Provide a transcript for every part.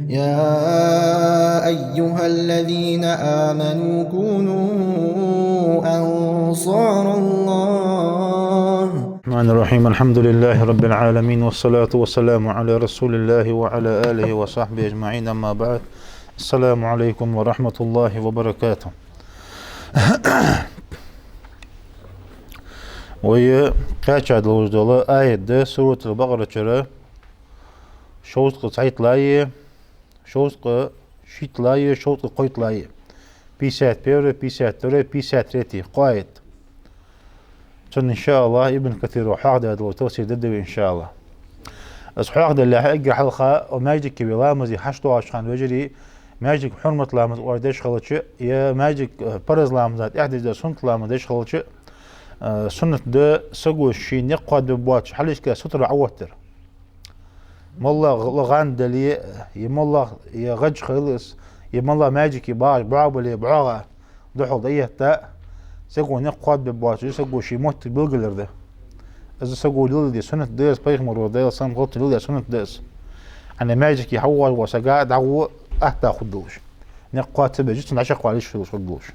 يا أيها الذين آمنوا كونوا أنصار الله. الرحمن الرحيم. الحمد لله رب العالمين، والصلاة والسلام على رسول الله وعلى آله وصحبه أجمعين، أما بعد. السلام عليكم ورحمة الله وبركاته. وهي كاتشاد الوجدولة آية سورة البقرة شرا شوزق سعيد لاية شوزق شيت لاية شوزق قويت لاية بيسات بيرة بيسات ترى بيسات ريتي قايد إن شاء الله ابن كثير وحاقد هذا وتوسي ددوي إن شاء الله. أصحاقد اللي حقي حلقة وماجيك كبيرامزي حشتو عشان وجري ماجيك حرمة لامز واردش خلتش يا ماجيك برز لامزات إحدى ده سنة لامزش خلتش سنة ده سقو الشي نقاد ببواتش حلش كا ستر عوتر مالله لغان دلي يمالله يغج خلص يمالله ماجيك يباع بعبلي بعاغة دحول ايه تا سقو نقاد ببواتش سقو شي موت بلغلر ده إذا سقو للدي سنة ديس بيغمر وديل سنة غلط للدي سنة ديس أنا ماجيك يحول وسقا دعو أحتا خدوش نقاد سبا جسن عشق وعليش فلوس خدوش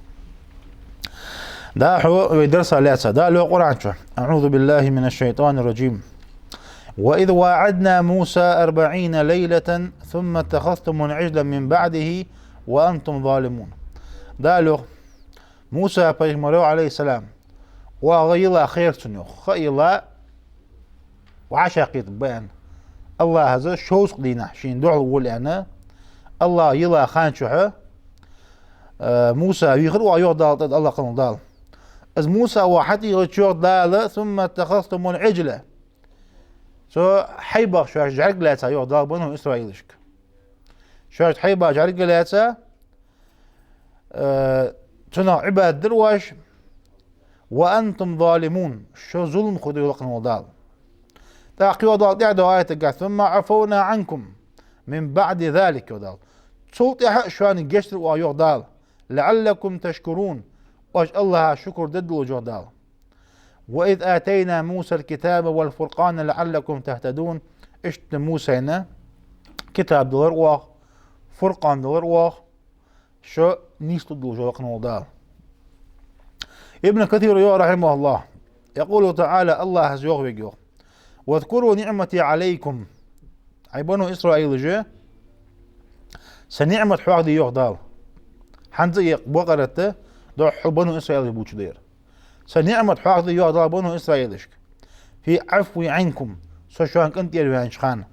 دا حو درس لاتسا دا لو قرآن شو. أعوذ بالله من الشيطان الرجيم. وإذ وعدنا موسى 40 ليلة ثم اتخذتم العجل من بعده وأنتم ظالمون. دا لو موسى بيغمرو عليه السلام وغيلا خير سنو خيلا وعشاقيت بيان الله هذا شوز قدينا شين دوح الول أنا الله يلا خان شوها موسى يخروا يغدال الله قال دال از موسى واحد يغتشور دالة ثم اتخذتم العجلة سو حيبا شو جعلك لاتا يغدال بنو إسرائيلشك شو حيبا جعلك لاتا تنا عباد درواش وأنتم ظالمون شو ظلم خذوا لقنا ودال تاقي ودال دعدو آية ثم عفونا عنكم من بعد ذلك ودال صوت حق شوان جشر ويغدال لعلكم تشكرون واج الله شكر ضد وجودال. وإذ آتينا موسى الكتاب والفرقان لعلكم تهتدون. اشت موسى هنا كتاب دولار واخ فرقان دولار واخ شو نيستو دو جوقنا ودال. ابن كثير رحمه الله يقول تعالى الله هزيوغ بيجوغ واذكروا نعمتي عليكم عيبانو إسرائيل جه سنعمة حواق دي يغدال حنزي بقرته دو بنو إسرائيل بوش دير سنعمة حواق دي يغدال بنو إسرائيلشك في عفو عنكم سوشوان كنت يروان شخان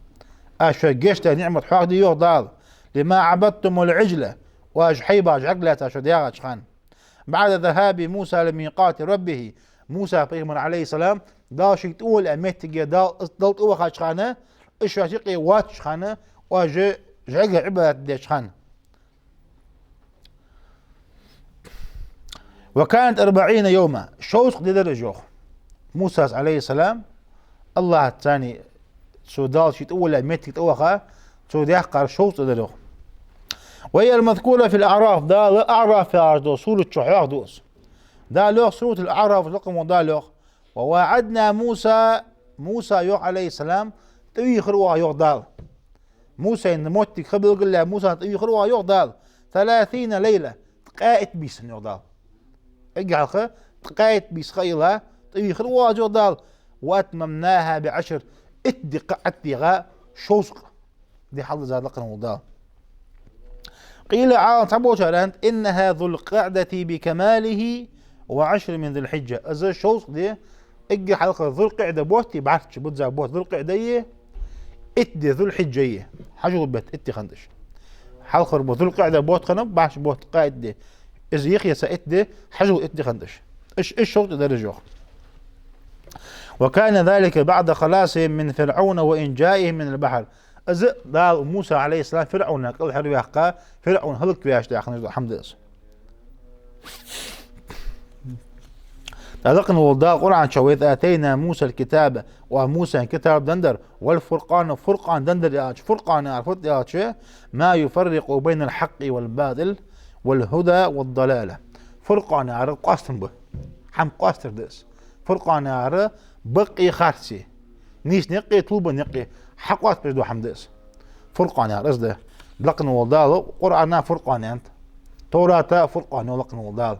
أشوى جيشتا نعمة حواق دي يغدال لما عبدتم العجلة واج حيبا عقلة أشوى دياغة شخان بعد ذهاب موسى لميقات ربه موسى بيغمر عليه السلام داشي تقول أمتك دلت أوخا شخانة إشوى شقي وات شخانة واج جعقة عبادة دي شخانة. وكانت 40 يوما شوز قد درجوخ موسى عليه السلام الله الثاني سودال شيت أولى ميتك أوخا سودياخ قار شوز درجوخ. وهي المذكورة في الأعراف دا الأعراف في عرضو سورة شحياخ دوس دا لوخ سورة الأعراف رقم دا لوخ ووعدنا موسى يوخ عليه السلام تيخروا يوخ دال موسى إن موتك خبر قل له موسى تيخروا يوخ دال 30 ليلة قائت بيسن يوخ دال اجعل قائت بيس خيلها تيخروا يوخ دال وأتممناها ب10 اتدي قعدتي غا شوسق دي حظ زاد لقنا ودال. قيل عام تبو شرانت إنها ذو القعدة بكماله و10 من ذي الحجة أزا شوسق دي اجي حلقة ذو القعدة بوتي بعرفش بوتزا بوت ذو القعدة اتدي ذو الحجة حجو بيت اتي خندش حلقة ذو القعدة بوت خنب بعرفش بوت قائد دي إذا يخيس اتدي حجو اتدي خندش إيش شوط درجوه. وكان ذلك بعد خلاصهم من فرعون وإنجائهم من البحر أزق دال موسى عليه السلام فرعون قال حلو يحقا فرعون هلك بياش داخل الحمد لله. تلقن والدال قرآن شويت آتينا موسى الكتاب وموسى كتاب دندر والفرقان فرقان دندر ياج فرقان عرفت ياج ما يفرق بين الحق والباطل والهدى والضلالة. فرقان عرف قاستن به حم قاستر دس فرقان عرف بقي خارسي نيش نقي طلب نقي حقات بجدو حمدس فرقان عرف ده لقن والدال قرآن فرقان أنت توراة فرقان ولقن والدال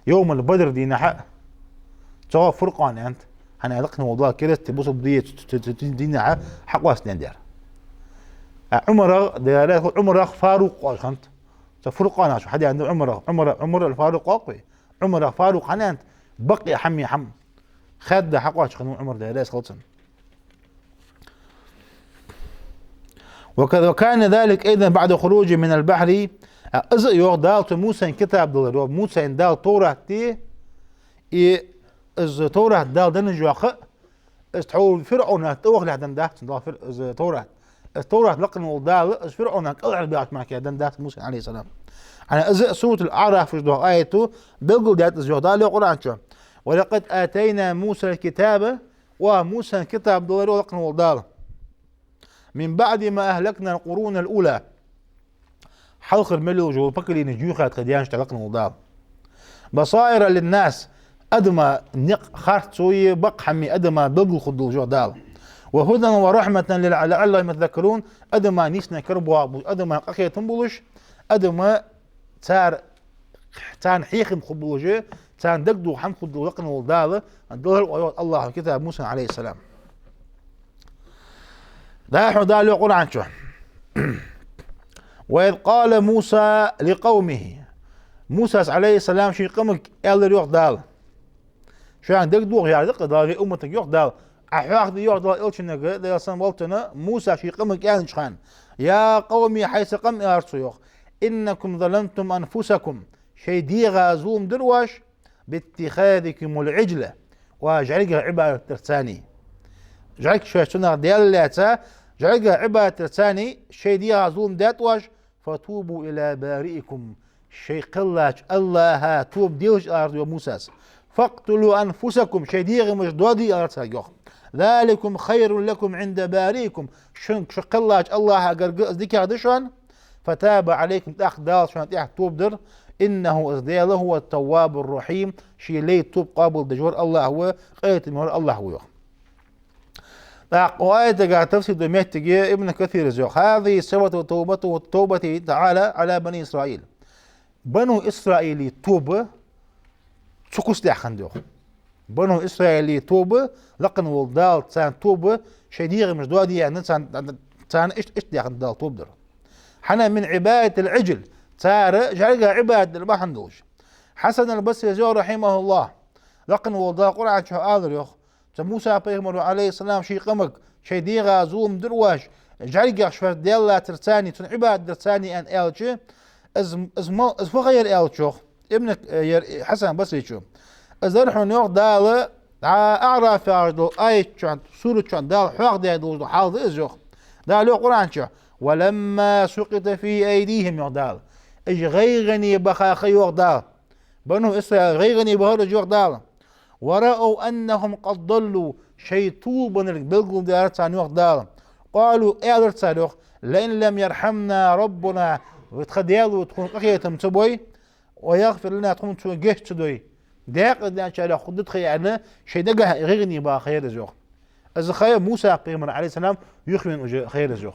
يوم البدر دي نحق تو فرقان أنت أنا لقن والدال كده تبص بدية دي نحق حق واسنين دير عمر ديالات عمر فاروق أنت فرقان عشان حد عنده عمر الفاروق واقوي عمر فاروق أنت بقي حمي حم خد حق واش خنو عمر ديالات خلصن وكان ذلك أيضا بعد خروجه من البحر إذ يغدال موسى كتاب دل موسى دال توراه تي إذ توراه دال دنجواخ استحول فرعون توغ لهدن ده إذ توراه لقن ودال إذ فرعون ألعب بيعت معك هدن ده موسى عليه السلام أنا إذ سورة الأعراف في جدوه آيته بيقول ده إذ يغدال القرآن شو ولقد آتينا موسى الكتاب وموسى كتاب دل لقن ودال من بعد ما أهلكنا القرون الأولى حلق الملو جو بكري نجيوخة قديان اشتغلنا وضال بصائر للناس أدمى نق خارت سوي بق حمي أدمى بقل خدو جو دال وهدى ورحمة لعلهم يتذكرون أدمى نيسنا كربوا أدمى قخية تنبولش أدمى تان حيخم خبولجي تان دقدو حم خدو لقنا وضال الله كتاب موسى عليه السلام ده حدال يقول عن شو وإذ قال موسى لقومه موسى عليه السلام شي قمك يلا يوق دال شو عندك دوغ يعني دق دال أمتك يوق دال أحواق يوق دال إلشنا ده يصنع والتنا موسى شي قمك يعني شخان يا قومي حيث قم أرسو يوق إنكم ظلمتم أنفسكم شي ديغا زوم درواش باتخاذكم العجلة وجعلها عبادة ترساني جعلك شو سنة ديالاتا جعلك عبادة ترساني شي ديغا زوم داتواش فتوبوا إلى بارئكم شي قلاج الله توب ديوش أرض وموسى فاقتلوا أنفسكم شي ديغ مجدودي أرض ذلكم خير لكم عند بارئكم شو قلاج الله قرقز ذكر دشان فتاب عليكم تأخدال شان تأخ توب در إنه إزديال هو التواب الرحيم شي لي توب قابل دجور الله هو قيت مهر الله هو وآية قاعد تفسد مهتجي ابن كثير زوخ هذه سبب توبته التوبة تعالى على بني إسرائيل بنو إسرائيل توبة سكوس دي خندوخ بنو إسرائيل توبة لقن والدال تان توبة شديغ مش دوادي يعني تان إيش دي خندال توب در حنا من عبادة العجل تار جارجا عبادة اللي ما حندوش حسن البصري زو رحمه الله لقن والدال قرعة شو آذر يوخ موسى بيغمر عليه السلام شي قمك شي ديغا زوم درواش جارجا شفر ديلا ترتاني تن عبادة ترتاني أن إلشي از فغير إلشوخ ابن حسن بصري شو از درحون يوخ دال أعرف يعرضو آية شو سورة شو دال حواق دي دول حاضر إزيوخ دال يوخ قرآن شو ولما سقط في أيديهم يوخ دال إج غيغني بخاخي يوخ دال بنو إسرائيل غيغني بهرج يوخ دال ورأوا أنهم قد ضلوا شيطوب بلغم دارتان يوخ دال قالوا إعلرتان يوخ لئن لم يرحمنا ربنا وتخديالو وتكون قخيتم تبوي ويغفر لنا تكون جيش تدوي داق دان شاء خدت خيانا شي دقه غيغني با خير زوخ از خير موسى قيمر عليه السلام يخمن خير زوخ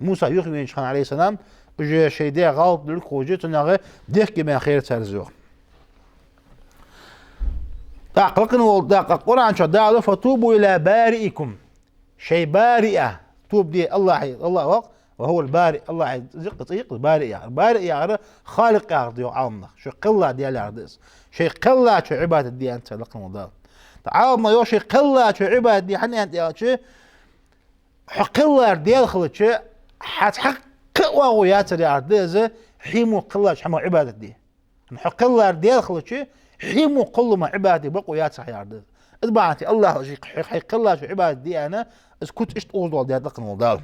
موسى يخمن شخان عليه السلام وجه شي دا غلط دلك وجيت نغ ديك ما خير تاع زوخ تعقلقن وداق القران شو دا فتوبوا الى بارئكم شي بارئه توب دي الله وهو البارئ الله يزق البارئ يعني البارئ يعني خالق الارض وعامه شو قله ديال الارض شي قله شو عباده دي انت لقن وضال تعاود ما يوشي قله شو عباده دي حني انت شو قله ديال خلت حتحقق وغويات الارض حيمو قله حمو عباده دي قله ديال خلت حيمو قل ما عباده بقويات صح الارض اتبعتي الله حي قله شو عباده دي انا اسكت ايش تقول ديال لقن وضال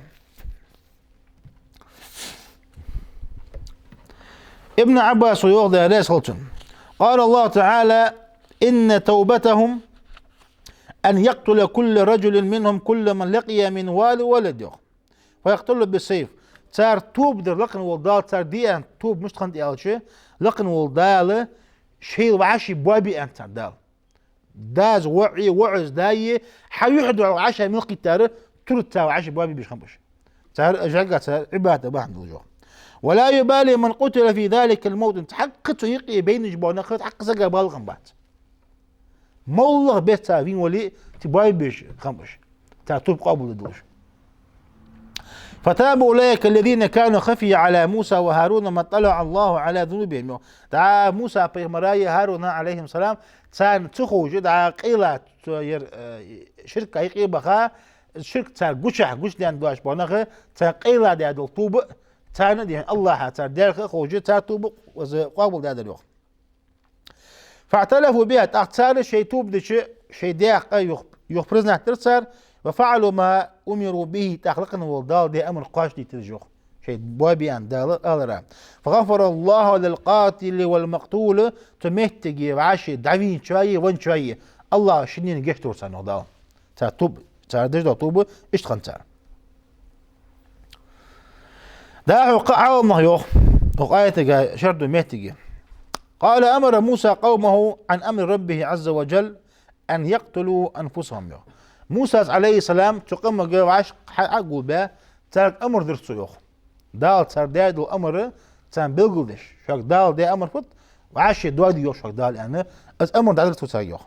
ابن عباس ويوضع ليس غلطن قال الله تعالى إن توبتهم أن يقتل كل رجل منهم كل من لقي من ولده فيقتله بالسيف تار توب در لقن والدال تار دي أن توب مش تخند إلشي لقن والدال شيء وعشي بوابي أن تردال داز وعي وعز داي حيحدو عشا من قتار ترد تاو عشي بوابي بيش خنبش تار أجاقة عبادة بعد وجوه. ولا يبالي من قتل في ذلك الموطن تحقق يقي بين جبونا خد حق زقا بالغم بعد مولغ بيت تابين ولي تباي بيش خمش تعتوب قابل دوش. فتاب أولئك الذين كانوا خفي على موسى وهارون ما طلع الله على ذنوبهم. دعا موسى بمرايا هارون عليهم السلام تان تخوج دعا قيلة شركة يقيبها شركة تان قشح قش ديان دواش بونغ تان قيلة ديان طوب تان ديان الله تان ديان خوج تان طوب وقابل ديان الوقت. فاعترفوا بها تأخذ شيء توب دش شيء ديق يخبرزنا ترسر وفعلوا ما أمروا به تخلقنا والدال دي أمر قاش دي ترجوخ شيء بوابيان دال ألرا. فغفر الله للقاتل والمقتول تمهتجي وعاشي دعوين شوية وين شوية الله شنين جيش تورسان ودال تعتوب تعدج توب اشتخن تار ده قاع الله يوخ وقايته شرط مهتجي. قال أمر موسى قومه عن أمر ربه عز وجل أن يقتلوا أنفسهم يوخ. موسى عليه السلام تقوم جواش حقول به ترك أمر درسو يوخ دال تر دادو أمر تان بلغلش شاك دال دي أمر فت وعاش دوادي يوخ شاك دال يعني از أمر درسو تر يوخ.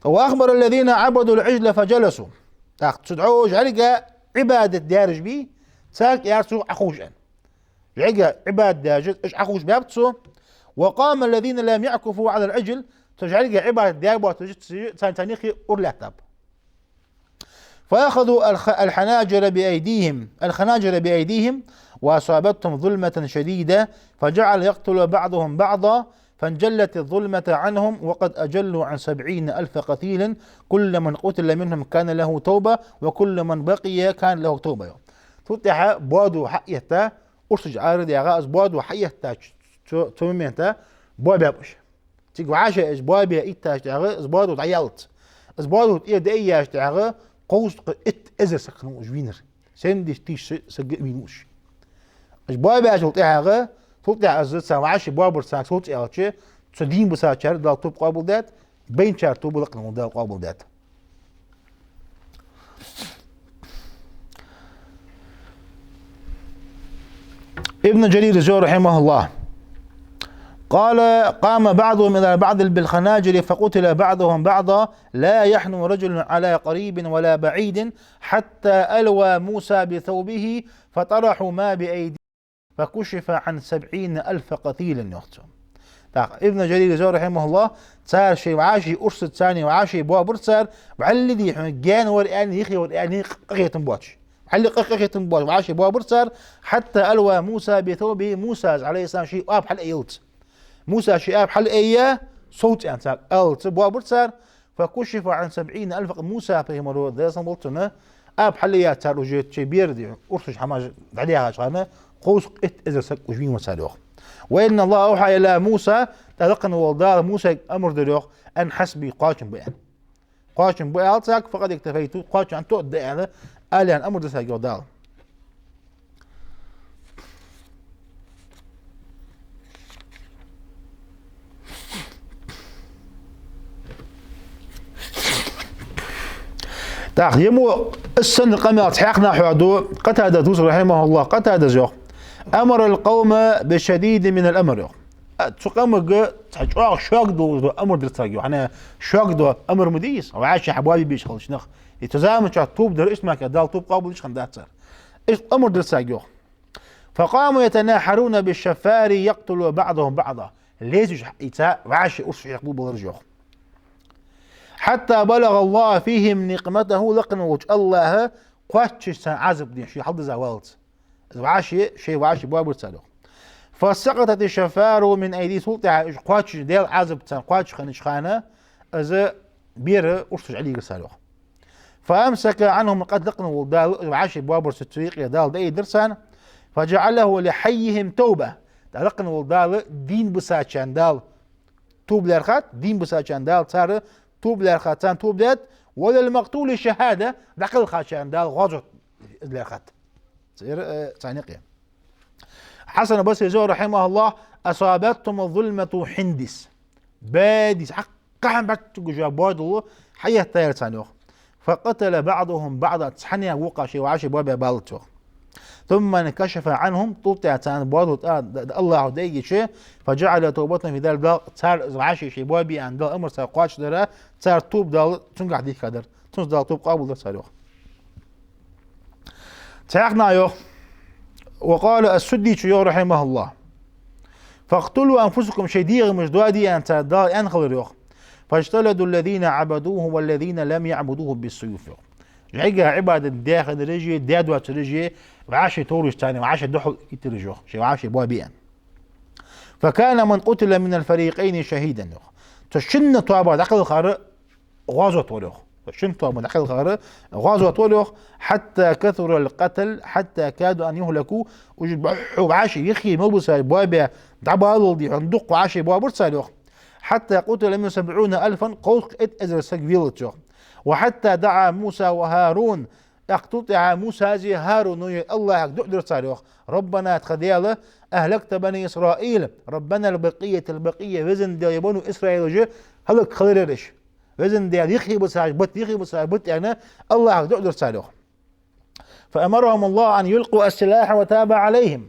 وأخبر الذين عبدوا العجل فجلسوا تدعوج علقة عبادة دارج بي تاك يارسو أخوش أن علقة عبادة دارج إيش أخوش بابتسو. وقام الذين لم يعكفوا على العجل تجعل عبادة دارج تان تانيخي أرلاتاب. فأخذوا الخناجر بأيديهم وأصابتهم ظلمة شديدة فجعل يقتل بعضهم بعضا فانجلت الظلمة عنهم وقد أجلوا عن 70,000 قتيل كل من قتل منهم كان له توبة وكل من بقي كان له توبة. فتح بوادو حقيقتا أرسج عارض يغاز بوادو حقيقتا تومينتا بوابيش تيجو عاشا إز بوابيا إيتاش تغاز بوادو تعيالت إز بوادو إيه دقياش تغاز قوس ات ازر سكنو جوينر سندش تيش سجق بينوش اش باي باش وطيها توطيع ازت ساعش بابر ساك صوت يالچه تدين بساچر دال توب قابل دات بين چار توب لقن دال قابل دات. ابن جرير الزهري رحمه الله قال قام بعضهم إلى بعض بالخناجر فقتل بعضهم بعضا لا يحنو رجل على قريب ولا بعيد حتى ألوى موسى بثوبه فطرحوا ما بأيديه فكشف عن 70,000 قتيل يختم. ابن جرير الزهري رحمه الله صار شيء وعاشي أرسل ثاني وعاشي بوابر صار وعلي جان ورقان يخي ورقان قيتم بواتش علي قيتم بواتش وعاشي بوابر صار حتى ألوى موسى بثوبه. موسى عليه السلام شيء أب حل أيلت موسى شيئاب حل إياه صوت أنتاك تبوا برسار فكشف عن 70,000 موسى في مرور ذا صمولتنا أب حل إياه تار وجيت شيء بيردي أرسش حماج عليها شغانة قوس قت إذا سك وجمين مسالوخ. وإن الله أوحى إلى موسى تلقن والدار موسى أمر دلوخ أن حسبي قاشم بيان قاشم بيان تاك فقد اكتفيتو قاشم عن تؤد هذا قال أن أمر دساك والدار. يمو السن القمر حقنا حدو قتادة دوس رحمه الله قتادة زوخ أمر القوم بشديد من الأمر يوخ تقوم تحجوغ شوق دو أمر درتاقيو حنا شوق دو أمر مديس وعاش حبابي بيش خلش نخ يتزامن شا توب در اسمك دال توب قابل إيش خندات صار إيش أمر درتاقيو. فقاموا يتناحرون بالشفار يقتل بعضهم بعضا ليش يتا وعاش أرش يقبو بالرجوخ حتى بلغ الله فيهم نقمته لقن وجه الله قاتش عزب دي شي حد زوالت وعاشي شيء وعاشي بوابر تسالو. فسقطت الشفار من ايدي سلطة قاتش ديال عزب تسال قاتش خنش خانه از بير ارسج عليه رسالو. فامسك عنهم قد لقن ودال وعاشي بوابر ستريق يدال دي درسان فجعله لحيهم توبه لقن ودال دين بساچان دال توب لرخات دين بساچان دال صار توب لرخاتان توب دات ولا المقتول شهاده دقل خاشان دال غاجت لرخات ثانيقيا. حسن بصري زهري رحمه الله اصابتهم الظلمه حندس بادس حقا باتو جابودو حيه تاير ثانيو فقتل بعضهم بعضا تحنيا وقع شي وعاشي بابا بالتو. ثم انكشف عنهم طلع تان بوادو الله ديجي شيء فجعل توبتهم في ذلك صار عاشي شيء بوابي عند الامر صار قاش درا صار توب دال تنقع ديك قدر تنس دال توب قابل صار تعقنا يو. وقال السدي شيو رحمه الله فاقتلوا انفسكم شيديغ مش دوادي ان دال انخل يو فاجتلدوا الذين عبدوه والذين لم يعبدوه بالسيوف. جايجا عبادة داخل رجي دادوة رجي وعاشي تورش تاني وعاشي دحو يترجوه شي وعاشي بوابيان. فكان من قتل من الفريقين شهيدا تشن طابا داخل الخارق غازو تولوخ تشن طابا داخل الخارق غازو تولوخ حتى كثر القتل حتى كادوا ان يهلكوا وعاشي يخي مبسا بوابيا دعبالو دي عندق وعاشي بوابر سالوخ حتى قتل من 70,000 قوس ات ازر سكفيلتشو. وحتى دعا موسى وهارون اقتطع موسى زي هارون الله دقدر صاريخ ربنا تخدياله اهلكت بني اسرائيل ربنا البقيه وزن دي بنو اسرائيل جو هلك خليرش وزن دي يخي بساج بت يعني الله دقدر صاريخ. فامرهم الله ان يلقوا السلاح وتاب عليهم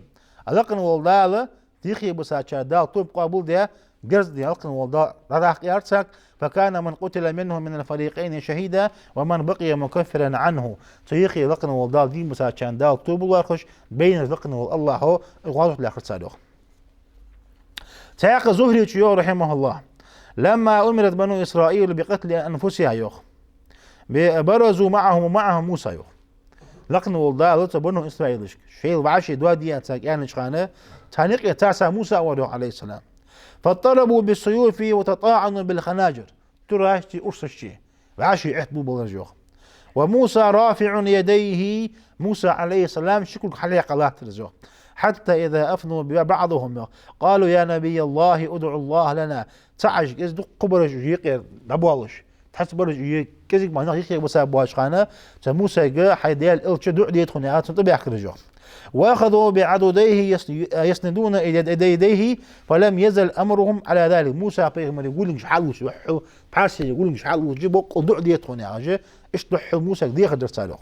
القن والدال يخي بساج دال طوب قابل دي جرز دي القن والدال راح يرسك. فكان من قتل منهم من الفريقين شهيدا ومن بقي مكفرا عنه تيخي لقن والدال دي مساكان دال توب الله خش بين لقن والله هو غاضب الاخر صادق. تاق زهري تشيو رحمه الله لما امرت بنو اسرائيل بقتل انفسها يوخ برزوا معهم موسى يوخ لقن والدال بنو اسرائيل شيء بعشي دوادي يعني شخانه تانيق يتاسى موسى عليه السلام. فاضطربوا بالسيوف وتطاعنوا بالخناجر تراشتي أرسشي وعاشي عهبوا بالرجوخ. وموسى رافع يديه موسى عليه السلام شكل حليق الله ترزوخ حتى إذا أفنوا بعضهم قالوا يا نبي الله ادعو الله لنا تعج إذ قبرج يقير نبوالش تحس برج كذب ما نخيخي بسا بواش خانة موسى جاء حيديال إلش دعو ديتخني طبيع كرجوخ. واخذوا بعضديه يسندون الى يديه فلم يزل امرهم على ذلك. موسى فيهم يقول مش حلوش يحو بحاس يقول مش حلوش جيبوا قضع ديتهم يا ايش تحو موسى دي قدر صالح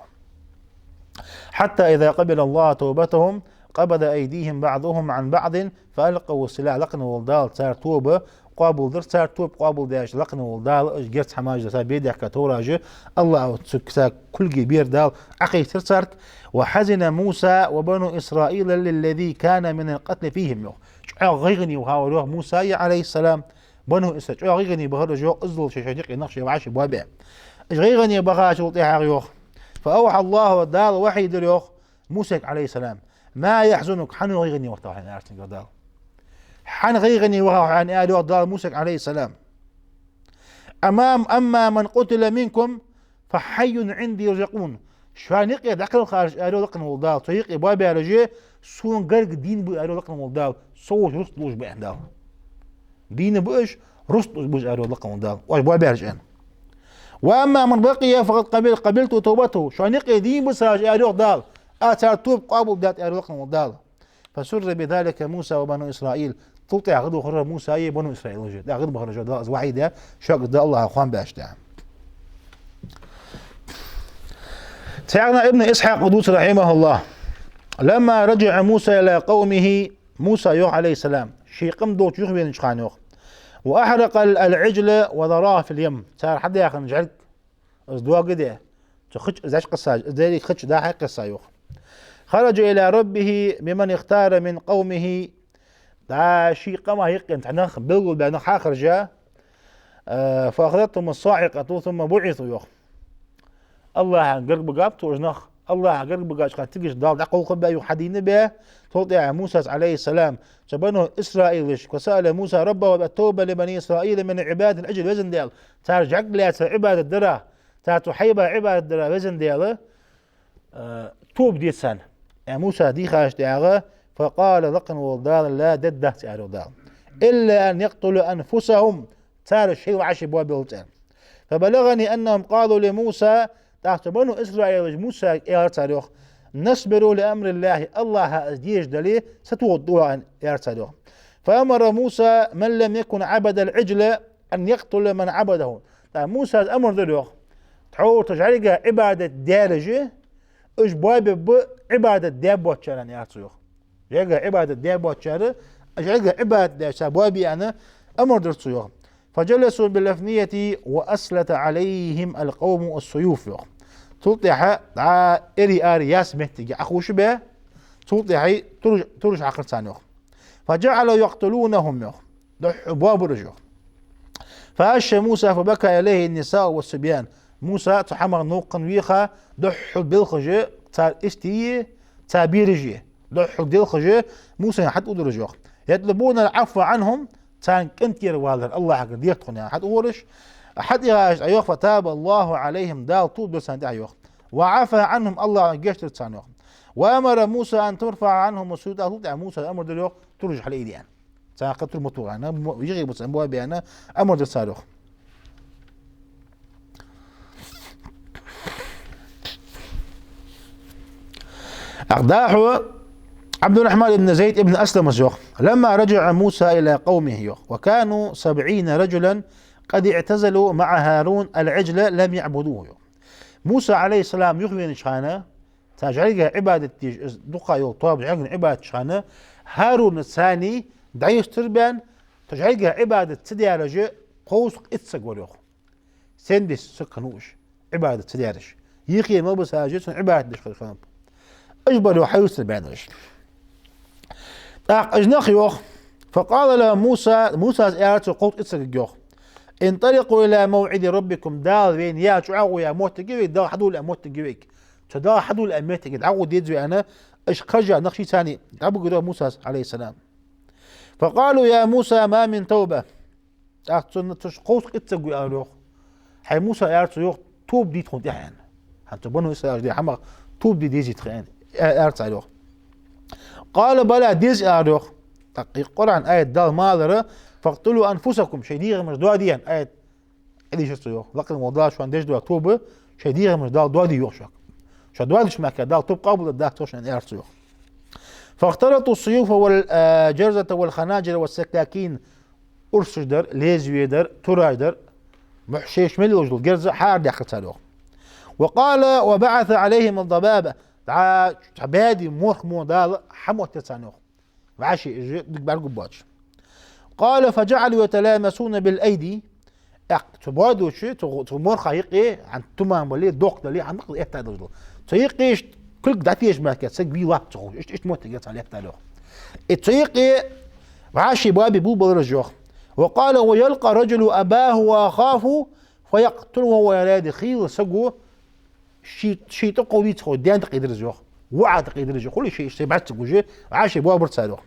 حتى اذا قبل الله توبتهم قبض ايديهم بعضهم عن بعض فالقوا السلاح لقن والدال صار توبه قابل در صار توب قابل داش لقن والدال جرت حماج صار بيدك كتوراج الله تسكسا كل كبير دال عقي صارت. وحزن موسى وبنو اسرائيل للذي كان من القتل فيهم غيغني وهاولوه موسى عليه السلام بنو اسرائيل غيغني بهرجو ازل شيشيق نقش وعاش بوابع غيغني بغاش وطيح فاوحى الله دال وحي دليوخ موسى عليه السلام ما يحزنك حن غيغني وطاح ارتن قدال حن غيغني وهو عن آل دال موسى عليه السلام. أما من قتل منكم فحي عندي يرزقون شانق يدخل خارج آل لقن والدال طريق بابي رجع سون قرق دين بو آل لقن والدال صوت رسلوش بأهدال دين بوش رسلوش بوش آل لقن والدال واش بابي رجعان. وأما من بقي فقد قبلت توبته شانق دين بسراج آل دال آثار توب قابل ذات آل لقن والدال. فسر بذلك موسى وبنو إسرائيل تطيع غدو خرج موسى بنو إسرائيل وجد لا غدو خرج ده وحيدة شاق ده الله أخوان باشتاع. سيدنا ابن إسحاق قدوس رحمه الله لما رجع موسى إلى قومه موسى يوح عليه السلام شي قمدو تيوخ بين شخانيوخ وأحرق العجل وذراه في اليم صار حد ياخذ نجعلك ازدوا قده تخش زاش قصاج ذلك خش ده حق قصايوخ. خرج إلى ربه بمن اختار من قومه دا شي قما يقين تنخ بيقول بأنه خرج فأخذتهم الصاعقة ثم بعثوا يوخ الله قرب قابت وجنخ الله قرب قاش قد تجيش دال عقل قبا يحدين به توطيع موسى عليه السلام شبنه إسرائيل وسأل موسى ربه بالتوبة لبني إسرائيل من عباد العجل وزن ديال ترجع لها عباد الدرا تحيبها عباد الدرا وزن ديال توب دي سنة يعني موسى دي خاش دياغه فقال لقن والدال لا دده سألوا دال إلا أن يقتلوا أنفسهم صار الشيء وعشي بوابه. فبلغني أنهم قالوا لموسى تحت بنو إسرائيل موسى يارتالوخ نصبروا لأمر الله الله أزديج دلي ستوضوا أن يارتالوخ. فأمر موسى من لم يكن عبد العجل أن يقتل من عبده. موسى الأمر دلوخ تحور تجعلها عبادة دارجة إيش بوابي عبادة دابوت شارن يارتوخ جاء عبادة دابوت شار جاء عبادة شابوابي أنا أمر درتوخ فجلسوا بالأفنية وأسلت عليهم القوم السيوف تلطيح إري آري ياسمتي أخوش به تلطيح ترج عقل ثانيوخ فجعلوا يقتلونهم دح بواب رجوخ فهش موسى فبكى إليه النساء والصبيان موسى تحمر نوقن ويخا دح بالخجي تار استي تابيرجي دح بالخجي موسى حد أدرجوخ يطلبون العفو عنهم تان كنتير والر الله حق ديتخنا حد أورش حد يغاش أيوخ فتاب الله عليهم دال طول بسان أيوخ وعفى عنهم الله جشت تسانوخ وأمر موسى أن ترفع عنهم السوداء تطلع موسى الأمر دلوخ ترجع على إيديان تان قتل مطوع أنا يجي بس أبوابي أنا أمر دلسالوخ أقداحه عبد الرحمن بن زيد بن أسلم الزوخ لما رجع موسى إلى قومه وكانوا 70 رجلا قد اعتزلوا مع هارون العجل لم يعبدوه موسى عليه السلام يخبر شانه تجعل عبادة دقا يوطاب جعل عبادة شانه هارون الثاني دعيش تربان تجعل عبادة تديارج قوس اتسق وليخ سندس سكنوش عبادة تديارج يخي ما بساجد عبادة دشخل خنب اجبروا حيوس البانرش أجنخ يوخ فقال له موسى إعارة قوت إتسك يوخ انطلقوا إلى موعد ربكم دال وين يا تعاو يا موت جويك دال حدول أموت جويك تدال حدول أموت جويك عود يدزوي أنا إيش خرج نخشي ثاني أبو قدر موسى عليه السلام فقالوا يا موسى ما من توبة قوت إتسك يوخ حي موسى إعارة يوخ توب دي تخون تحين حتى بنو إسرائيل دي حمق توب دي ديزي تخين إعارة يوخ قال بلا ديز أروخ تقيق قرآن آية دال مالرة فاقتلوا أنفسكم شيديغ مش دوا ديان آية إلي شستو يوخ لقد موضوع شوان ديش دوا توبة شيديغ مش دال دوا دي يوخ شو دوا ديش ماكا دال توب قابل الداه توشن إيرتو يوخ فاختلطوا السيوف والجرزة والخناجر والسكاكين أرسجدر ليزويدر ترايدر محشيش ملي وجل الجرزة حار داخل تالوخ وقال وبعث عليهم الضبابة عبادي مورخ مودال حموت تسانوخ وعاشي دق باتش قال فجعلوا يتلامسون بالايدي تبادو شي تمورخ هيقي عن تمام ولي دوق لي عن نقض ايه تادو تيقيش كل داتيش ماكات سقبي وقت ايش موت جت عليه تالوخ التيقي وعاشي بابي بو برجوخ وقال ويلقى رجل اباه واخاه فيقتله ويراد خيل سقو شي تقوي تخو ديان تقيدر زوخ وعد تقيدر زوخ كل شيء سبعت تقوجي عاشي بوابر تسالوخ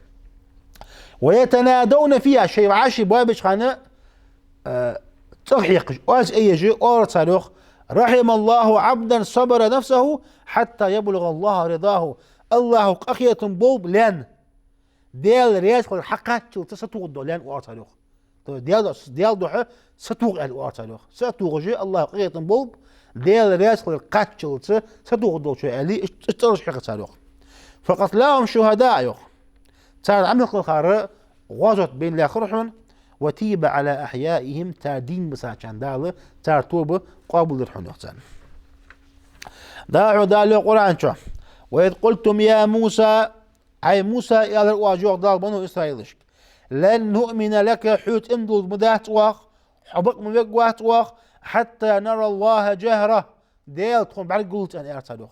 ويتنادون فيها شيء عاشي بوابش خانه تضحيق واز اي جي اور تسالوخ رحم الله عبدا صبر نفسه حتى يبلغ الله رضاه الله اخيه بوب لان ديال رياض الحقات تسطوق دولان اور تسالوخ ديال دوحه ستوق الوار تسالوخ ستوق جي الله اخيه بوب ديال رياس القاتل ستوق دوشو علي اشترش حق تسالوخ فقتلاهم شهداء يوخ تار عمق الخار غزت بين لاخرحون وتيب على احيائهم تار دين بساچان دال تار توب قابل الحون يختان داعو دالو قرآن شو وإذ قلتم يا موسى أي موسى يا الواجوع دال بنو إسرائيلش لن نؤمن لك حوت امدل مدات واخ حبق مبق وات واخ حتى نرى الله جهرة ديل تكون بعد قلت أن أرتدوخ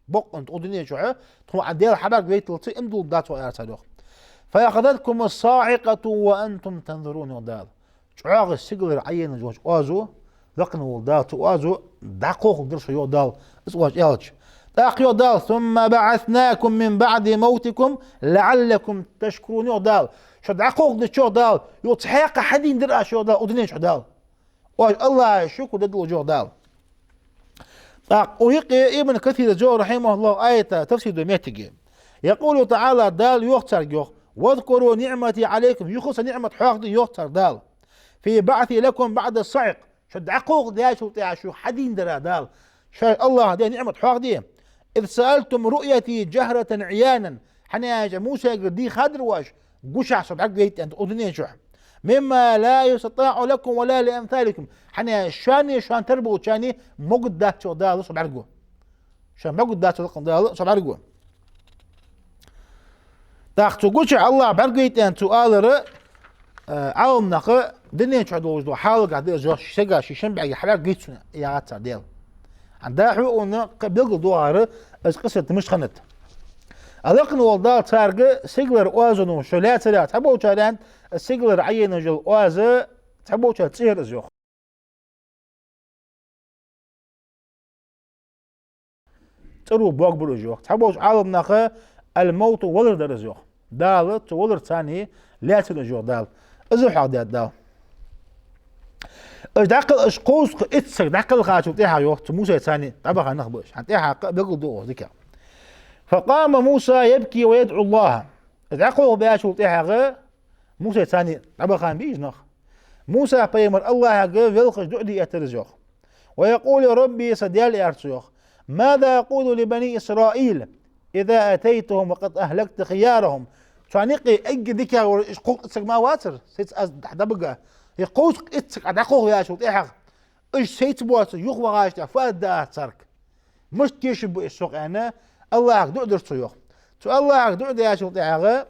بق أنت أدني شو تكون ديل حبق بيت لطي امدل دات وأرتدوخ فأخذتكم الصاعقة وأنتم تنظرون ودال شعاغ السجل عين جوج أوزو لقنا ولدات أوزو دقوق درس يودال اسواج إلج داق يودال ثم بعثناكم من بعد موتكم لعلكم تشكرون يودال شو دقوق درس يودال يتحقق حدين درس يودال أدني شو دال الله شكو ددلو جو دال ويقي ابن كثير جو رحمه الله آية تفسير دميتك يقول تعالى دال يختار جو واذكروا نعمتي عليكم يخص نعمة حاقد يختار دال في بعثي لكم بعد الصعق شد عقوق ديال شو حدين درا دال شاء الله دي نعمة حاقد إذ سألتم رؤيتي جهرة عيانا حنا موسى دي خادر واش قشع صبعك بيت أنت أذنين شو مما لا يستطاع لكم ولا لأمثالكم حنا شان تربو شاني مقد دات شو دال صبعكو شان بقول دات القن دال شو بعرقوا داخل تقولش الله بعرقيت أن سؤال عالم نقى دنيا شو دوز حال قاعد يزور شجع شيشان بعي حلا قيتنا يا عتر ديال عندها حقوقنا بيلقوا دوار از قصة مش خنت ألقن والله تارجع سيجلر وازنو شلات لا تبوا تران السيجلر عين جل واز تبوا تصير زيوخ ترو بوق برجوخ تبوا عالم نقى الموت ولد رزيوخ دال تولد ثاني لا ترجوخ دال ازوح دال داقل اشقوس اتسك داقل غاشو تيها يوخ موسى ثاني طبعا نخبش حتى بيقول دو ذكر فقام موسى يبكي ويدعو الله داقل باشو تيها غ موسى ثاني طبعا بيج نخ موسى بيمر الله غ فيلخ دعدي اترزوخ ويقول يا ربي سديال ارتسوخ ماذا يقول لبني اسرائيل اذا اتيتهم وقد اهلكت خيارهم فانيقي اج ذكر اشقوس اتسك ما واتر سيت از دبقه يقوس اتسك عدقوه يا شو تيحق ايش سيت بوات يخوى غاشتا فادا ترك مش كيش بو السوق انا الله دقدر تسوق تو الله دقدر يا شو تيحق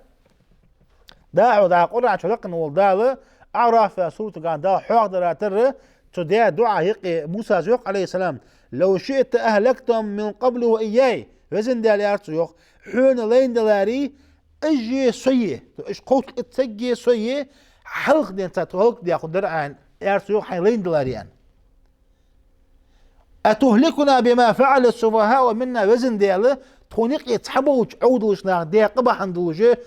داعو دا قرع تلقن والدال اعرف سورة قان دا حوق دراتر تو دا دعاء يقي موسى زيوق عليه السلام لو شئت اهلكتم من قبل واياي وزن دا ليار سيوق حون لين دلاري اجي سويه ايش قوت اتسجي سويه حلق دي انت تهلك دي اخذ عن ارسيو حيلين دولاريان اتهلكنا بما فعل السفهاء منا وزن دياله تونيق يتحبوا عودلش نار دي قبح عندوجه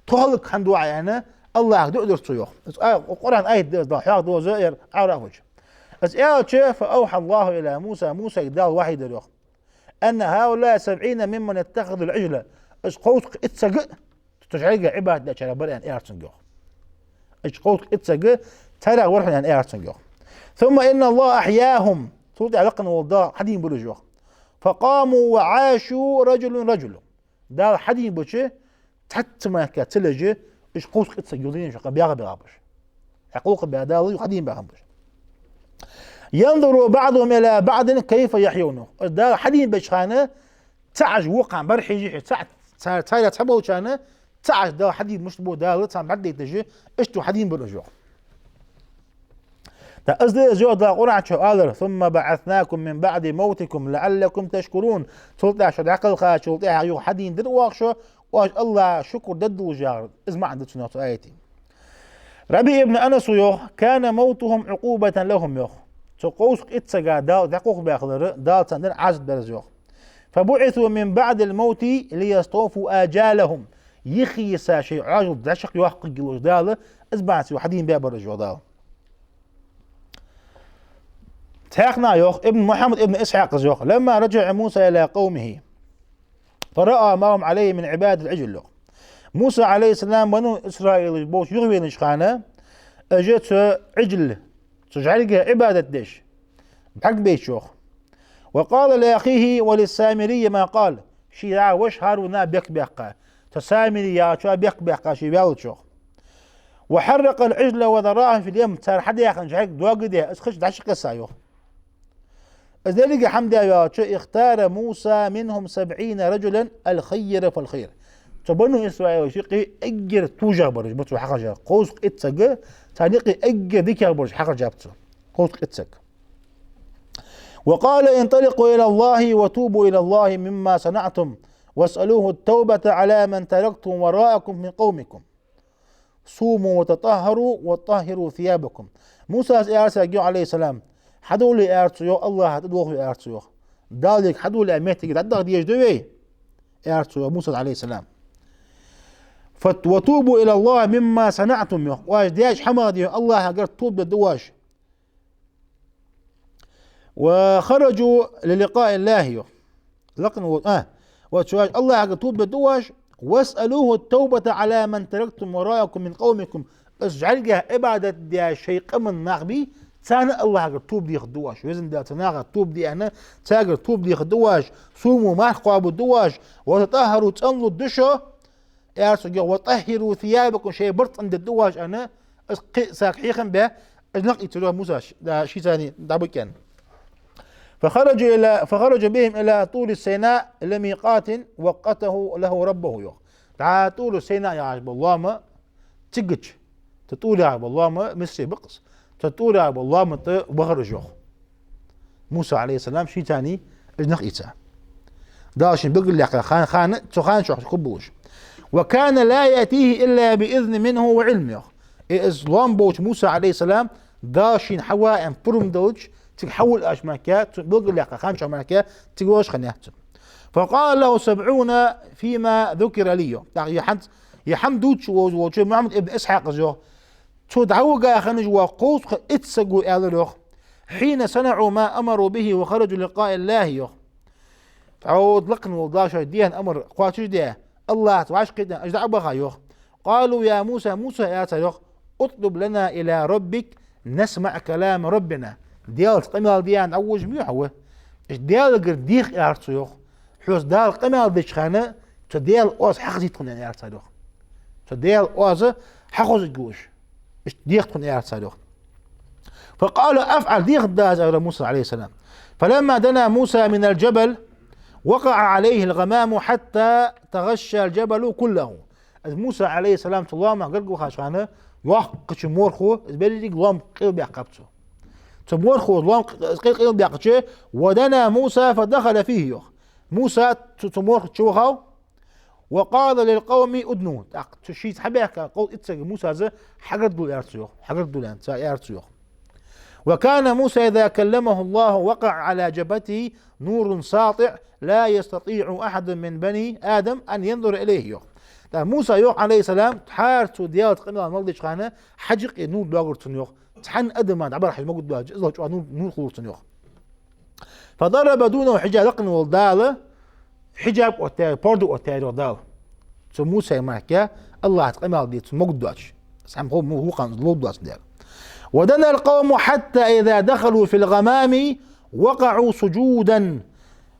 تهلك عندو عيانا الله دقدر تسيوخ القران ايه ده حياق دو زائر عرفوج از ايه فاوحى الله الى موسى يدال واحد يروح ان هؤلاء 70 ممن اتخذوا العجله اس قوس اتسق تشعيق عباد لا شربر ان ارسنجو اشقوت اتسجى ترى ورحنا ان ارسنجو ثم ان الله احياهم تود علاقنا والله حدين برجوه فقاموا وعاشوا رجل دا حدين بوشي تحت ما كتلجي اشقوت اتسجودين شقا بيغا بيغابش حقوق بيادالي وحدين بيغابش ينظر بعضهم الى بعض كيف يحيونه دا حدين بشخانه تعج وقع برحي تعج تحبوا كانه تعش دا حديد مش بو دا لتام بعد تجي اشتو حديد بالرجوع دا أصدق زوج دا قرعة شو ثم بعثناكم من بعد موتكم لعلكم تشكرون سلطة شو عقل خا سلطة يو حديد در واخشو واش الله شكر ضد وجار اسمع عند سنة آيتي ربي ابن أنس يو كان موتهم عقوبة لهم يو تقوس اتسجا دا دقوق باخذر دا تندر عزد برزيو فبعثوا من بعد الموت ليستوفوا آجالهم يخي شيء عاجل دشق يوحق جلوش داله ازبعت وحدين باب الرجوع داله تاخنا يوخ ابن محمد ابن اسحاق يوخ لما رجع موسى الى قومه فرأى ما هم عليه من عبادة العجل له موسى عليه السلام بنو اسرائيل بوش يغوي نشخانه اجت عجل تجعل عبادة دش بحق بيت شوخ وقال لاخيه وللسامري ما قال شيعا وش هارونا بيك بيقا تسامري يا شو بيق بيقا شي بيالشوخ وحرق العجل وذراه في اليم صار حدا ياخذ شحك دواقدي اسخش دعشق سايوخ ذلك حمد يا اختار موسى منهم 70 رجلا الخير فالخير تبنوا اسرائيل شقي اجر توجا برج بتو حقجا قوس اتسق تانيقي اجر ذكر برج حقجا بتو قوس اتسق وقال انطلقوا الى الله وتوبوا الى الله مما صنعتم واسالوه التوبه على من تركتم وراءكم من قومكم صوموا وتطهروا وطهروا ثيابكم موسى عليه السلام حدول ارتيو الله تدوخ ارتيو ذلك حدول امتك دغ ديج دوي ارتيو موسى عليه السلام وتوبوا الى الله مما صنعتم واش ديش حمادي الله قال توب بالدواش وخرجوا للقاء الله لقنوا وتشواج الله قال توب بالدواش واسالوه التوبه على من تركتم وراءكم من قومكم اجعلها عباده دي شيء من نغبي تانا الله قال توب دي خدواش وزن دا تناغ توب دي انا تاغر توب دي خدواش صوموا ما قابوا الدواش وتطهروا تنلوا الدشو ارسلوا وطهروا ثيابكم شيء برط عند الدواش انا ساق حيخا به اجنق يتلوه موسى دا شي ثاني دا بكان فخرج بهم إلى طول السيناء لميقات وقته له ربه يوخ. تعال طول السيناء يا عجب الله ما تجج تطول يا عجب الله ما مصري بقص تطول يا عجب الله ما بخرج يوخ. موسى عليه السلام شي تاني اجنخ إيسا داشن بقول لك خان شو كبوش. وكان لا يأتيه إلا بإذن منه وعلمه. إسلام بوش موسى عليه السلام داشين حواء فرم دوج تحول أشماكات بقول لك خان شو ماكا تقولش خنيهتم. فقال له 70 فيما ذكر لي. يعني يحمدوش وجه محمد ابن إسحاق جو تدعوجا خنج وقوس اتسقوا آلوخ حين صنعوا ما أمروا به وخرجوا لقاء الله يوخ. تعود لقن والداشة ديان أمر قواتش ديه الله تعاش قيدا أجدع بخا يوخ. قالوا يا موسى يا يوخ اطلب لنا إلى ربك نسمع كلام ربنا. ديال قمال ديان أوج ميوحوه ديال قرديخ يارتو يوخ حوز دال قمال ديش خانة تديال أوز حقزي تكون يارتو يوخ تديال أوز حقوز الجوش ديخ تكون يارتو يوخ. فقال أفعل ديخ داز على موسى عليه السلام. فلما دنا موسى من الجبل وقع عليه الغمام حتى تغشى الجبل كله. موسى عليه السلام الله ما قرقوا خاشانه يوحقش مورخو بلدي قلام قيل بيعقبته تمورخو قلام قيل بيعقبته. ودنا موسى فدخل فيه يوخ. موسى تمورخ تشوخو وقال للقوم ادنوا تشيت حبيك قول اتسق موسى ذا حقر دول يارتيوخ حقر دول انت يارتيوخ. وكان موسى إذا كلمه الله وقع على جبهته نور ساطع لا يستطيع أحد من بني آدم أن ينظر إليه يوخ. موسى يوخ عليه السلام تحارتو ديالت قناة مالديش خانة حجق نور باغرتن يوخ تحن أدمان عبر حج موجود باج إزلاج نور خلوصن يوخ. فضرب دونه حجاب لقن والدالة حجاب أوتاري باردو أوتاري ودال. موسى يماكيا الله تقمال ديت موجود باج سام هو قان لود باج ديال. ودنا القوم حتى إذا دخلوا في الغمام وقعوا سجودا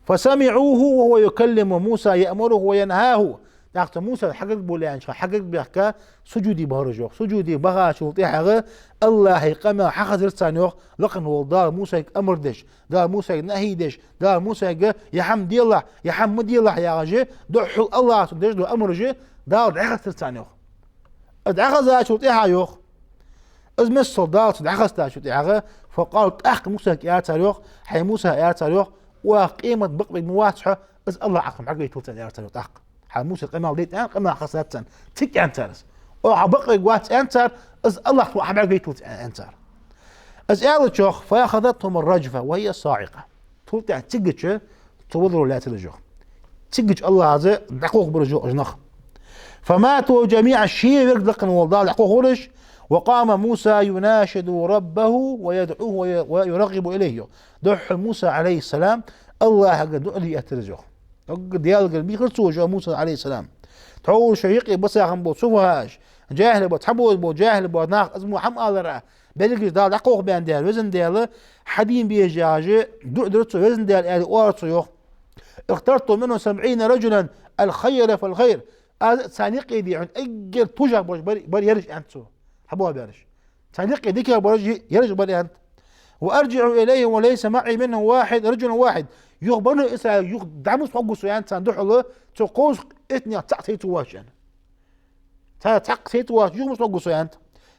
فسمعوه وهو يكلم موسى يأمره وينهاه. داخل موسى حقق بولان حقق بيحكا سجودي بهرجوخ سجودي بغا شوطي حقا الله يقام حقق رسانيوخ لقن هو دار موسى أمر دش دار موسى نهي دش دار موسى يا حمد الله يا حمد الله يا رجي دحو الله تدش دو أمر جي دار حقق رسانيوخ ادعخ شوطي حيوخ ازم الصدات دعخستا شوطي حقا. فقالت أخ موسى يا تاريخ حي موسى يا تاريخ وقيمة بقبة مواسحة از الله عقم عقل يتوتن يا تاريخ أخ حال موسى قيمة ديت أن قيمة خسرتن تك أنترس أو عبقى قوات أنتر از الله توحب عقل يتوت أنتر از أعلى شوخ. فأخذتهم الرجفة وهي صاعقة تقول يعني تجج توضروا لا تلجوخ تجج الله عز دقوق برجوع جنخ. فماتوا جميع الشيء يرقلقن والله دقوق هرش. وقام موسى يناشد ربه ويدعوه ويرغب إليه. دح موسى عليه السلام الله قد دعلي أترجه ديال قلبي خلصوا جو موسى عليه السلام تعول شيقي بس يا خنبو صفهاش جاهل بتحبوا بو جاهل بو ناخ اسمه حم آذرة بلقي دال عقوق بين ديال وزن ديال حدين بيجاجي درتو وزن ديال آل أورتو يوخ. اخترت منه 70 رجلا الخير فالخير سانيقي دي عن أجل توجه بر يرج أنتو حبوها بيرش سانيقي ديك يرج بر أنت. وأرجع إليه وليس معي منه واحد رجل واحد يخبرني إسرائيل يخدموا صوغو سويان ساندوح له تقوز إثني تعطيت واشن تعطيت واش يخدموا صوغو سويان.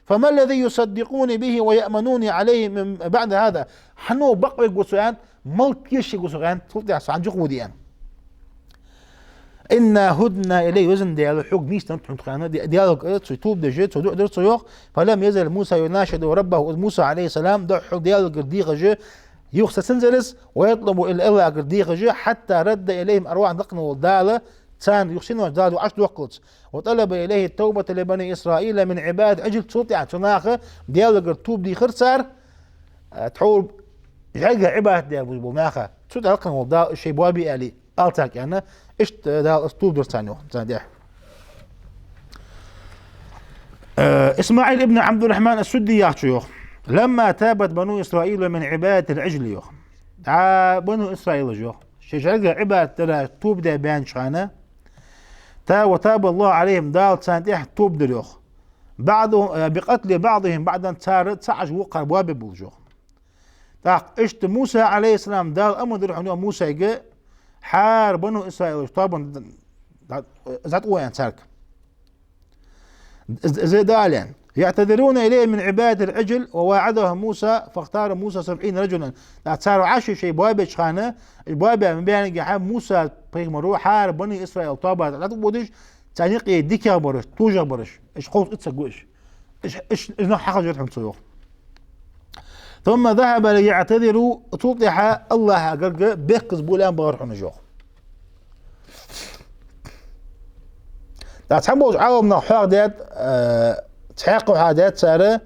فما الذي يصدقوني به ويأمنوني عليه من بعد هذا حنو بقى جوسوان ملكيش جوسوان تلتع سانجوخ وديان. إنا هدنا إليه وزن ديال حق ميستن تخانة ديالوج توب دجيت ودو درت يوخ. فلم يزل موسى يناشد ربه موسى عليه السلام دح ديالوج قرديغ يخسى سنزلس ويطلب إلى الله قرديغ حتى رد إليهم أرواح دقن والدالة تان يخسنوا دالو 10 وقت. وطلب إليه التوبة لبني إسرائيل من عباد عجل صوت يعني تناخه ديالوج توب دي خرسار تحول جاي عباد ديال بوماخه صوت دقن والدال شيء بوابي آلي ألتاك يعني إيش ده أسطول درسانيو تاديه. إسماعيل ابن عبد الرحمن السدي يحشيوخ. لما تابت بنو إسرائيل من عبادة العجل يوخ بنو إسرائيل جوخ شجع عبادة توب ده بيان شانه وتاب الله عليهم دال سانتيح توب دريوخ بعضهم بقتل بعضهم بعدا صارت سعج وقر بواب بوجوخ تاق اشت موسى عليه السلام دال أمر درح موسى يجي حار بنو إسرائيل طبعا ذات وين سارك زي دالين يعتذرون إليه من عبادة العجل وواعدهم موسى فاختار موسى 70 رجلا صاروا 10 شيء بوابة خانة بوابة من بين جحا موسى بيغمروا حار بني إسرائيل طبعا لا تبودش تانيقي ديكا برش توجا برش إيش خوف إتسقوش إيش نوع حاجة جتهم تصيوخ ثم ذهب ليعتذروا توضح الله قرق بيقز بولان بغرحون جوخ تحبوا عاوم نحاق ديت تحقوا عادات سارة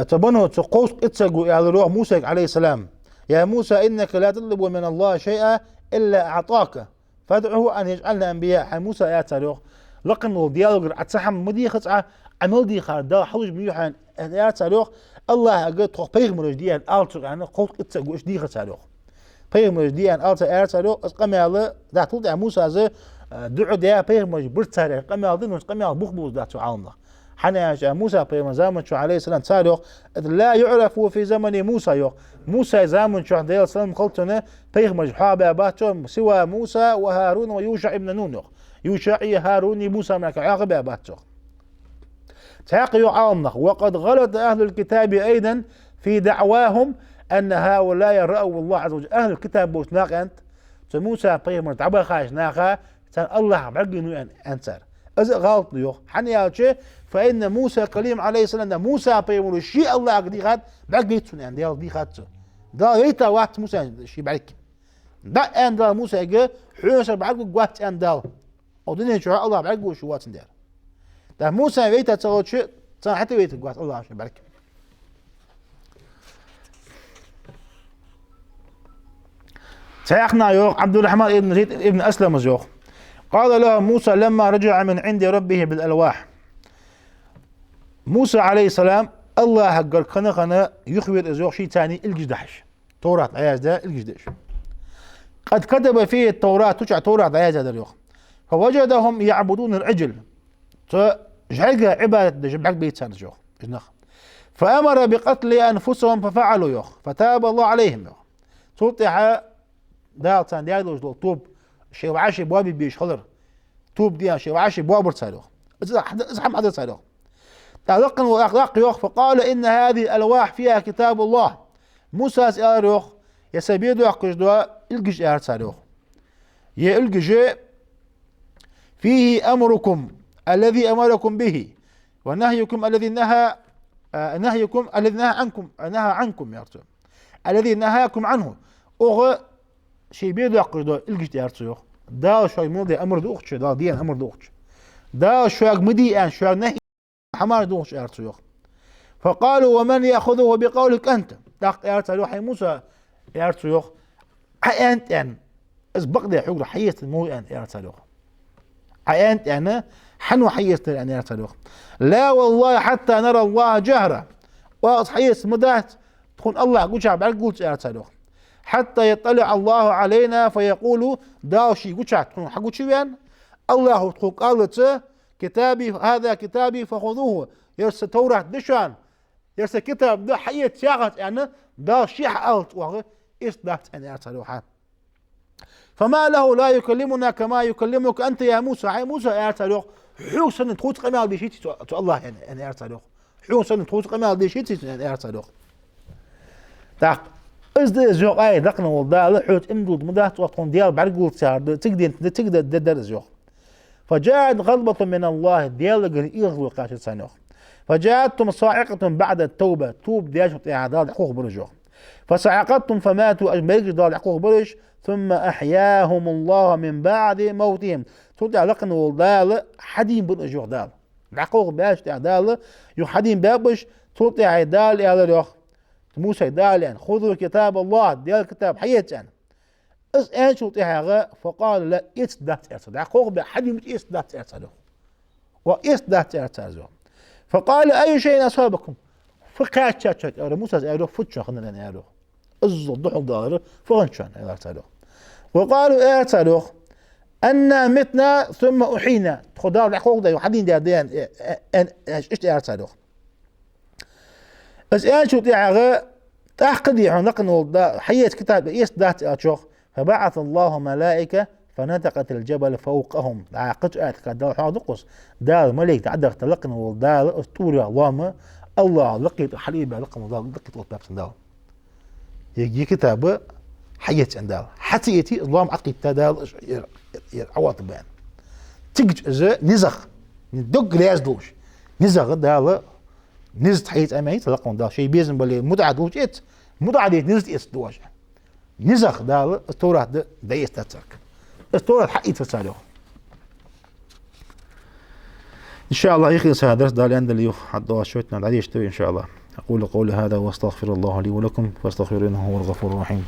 تبنوا تقوس اتسقوا يا روح موسى عليه السلام يا موسى إنك لا تطلب من الله شيئا إلا أعطاك فادعه أن يجعلنا أنبياء حي موسى يا تاريخ لقنوا ديالوج أتسحم مدي خطأ عمل دي خاردا حلوج ميوحان يا تاريخ الله قد تخ بيغمرج ديان ألتر يعني قوس اتسقوا إيش دي خطأ بيغمرج ديان ألتر يا تاريخ أسقم يلا ده تطلع موسى زي دعو ديا بيغمرج برتاريخ قم يلا قم يلا بخبوز ده تعالنا حنا موسى بيغمر زمن شو عليه السلام تاريخ لا يعرف في زمن موسى موسى زمن شو عليه السلام قلتنا بيغمر حابة باتهم سوى موسى وهارون ويوشع ابن نون يوشع هارون موسى معك عاقبة باتهم تاقي عامنا وقد غلط أهل الكتاب أيضا في دعواهم أن هؤلاء رأوا الله عز وجل أهل الكتاب بوسناق أنت موسى بيغمر تعبا خاش ناقا الله بعقل أنسر إذا غلط ليوخ حنياتشي فإن موسى كليم عليه السلام موسى بيقول الشيء الله قدي خد بعقل تسون ديال دي خدته دا يتا وقت موسى شي بعك دا ان دا موسى جه حوش بعقل وقت ان دا ودني شو الله بعقل شو وقت ندير دا موسى يتا تسوي شيء حتى يتا وقت الله شي بعك سيحنا يوخ عبد الرحمن ابن زيد ابن أسلم زيوخ قال له موسى لما رجع من عند ربه بالألواح موسى عليه السلام الله قال خنا يخبر ازوخ شيء ثاني الجدحش توراة عياز ده الجدش قد كتب فيه التوراة تشع توراة عياز ده اليوخ فوجدهم يعبدون العجل جعل عبادة جبعك بيت سنة جوخ فأمر بقتل أنفسهم ففعلوا يوخ فتاب الله عليهم يوخ سلطح دا تان ديالوج طوب شيء وعاشي بوابي بيش خضر توب ديان شيء وعاشي بوابر صاروخ ازحم حدا صاروخ تعلقن واخلاق يوخ فقال ان هذه الالواح فيها كتاب الله موسى ساروخ يسبيدو اقجدوا الجج ار صاروخ يا الجج فيه امركم الذي امركم به ونهيكم الذي نهى عنكم يا رجل الذي نهاكم عنه او شيء بيدو اقجدوا الجج ار صاروخ دا شوي مودي امر دوخش دا ديان امر دوخش دا شوي مدي ان شوي نهي حمار دوخش ارتيوخ فقالوا ومن ياخذه بقولك انت داق ارتيوخ حي موسى ارتيوخ انت ان اسبق دي حقر حيت مو ان ارتيوخ انت انا حنو حيت ان ارتيوخ لا والله حتى نرى الله جهرا وحيت مدات تكون الله قوشع بعقول ارتيوخ حتى يطلع الله علينا فيقول داوشي قوشع تكون حقو شويان الله تقول قالت كتابي هذا كتابي فخذوه يرسى توراة دشان يرسى كتاب ده حية شاغت يعني ده شيح ألت وهو إصدقت أن يرسلوها فما له لا يكلمنا كما يكلمك أنت يا موسى يا موسى يرسلوه حوسا تخوت قمال دي شيء تو الله يعني أن يرسلوه حوسا تخوت قمال دي شيء أن يرسلوه تاق إصدق زوق أي دقنا والله لحوت إمدود مدات وطن ديال بعرقول سار تقدر تدر زوق فجاءت غضبة من الله ديال يغلو قاشة سنوخ فجاءتهم صاعقة بعد التوبة توب دياش إعداد حقوق برجوخ فصعقتهم فماتوا أجمعين دال حقوق برج ثم أحياهم الله من بعد موتهم تودع لقن والدال حديم برجوخ دال حقوق باش دال يحديم بابش تودع دال يا لوخ موسى دال يعني خذوا كتاب الله ديال كتاب حياتنا اس ان شو تيها فقال لا إصدقت ارتدى حقوق بحدي مش إصدقت ارتدى وإصدقت ارتدى فقال اي شيء اصابكم فقات شات موسى قالوا فتش خلينا نقولوا الضحك ظاهر فغنشان ارتدى وقالوا ارتدى ان متنا ثم احينا خدار الحقوق ده حدين ديان ايش ارتدى اس ان شو تيها تأخذي عن لقن حية كتاب إيش دات أشوخ فبعث الله ملائكة فنطقت الجبل فوقهم عاقد كدال حاضقص دال ملك تعدق تلقن والدال أسطورة الله لقيت حليبة لقن الله لقيت باب سندال يجي كتاب حية عندال حتى يتي الله عقيد تدال عواطب بان تيجي إذا نزخ ندق ليزدوش نزخ دال نزت حية أماني تلقون دال شيء بيزن بالي مدعدوش إت مدعديت نزت إستواج نزخ دال استورات دا يستترك استورات حقيقة تسالوه إن شاء الله يخلص هذا الدرس دال عند اللي حد شويتنا العديد يشتوي إن شاء الله أقول قولي هذا وأستغفر الله لي ولكم فاستغفروه إنه هو الغفور الرحيم.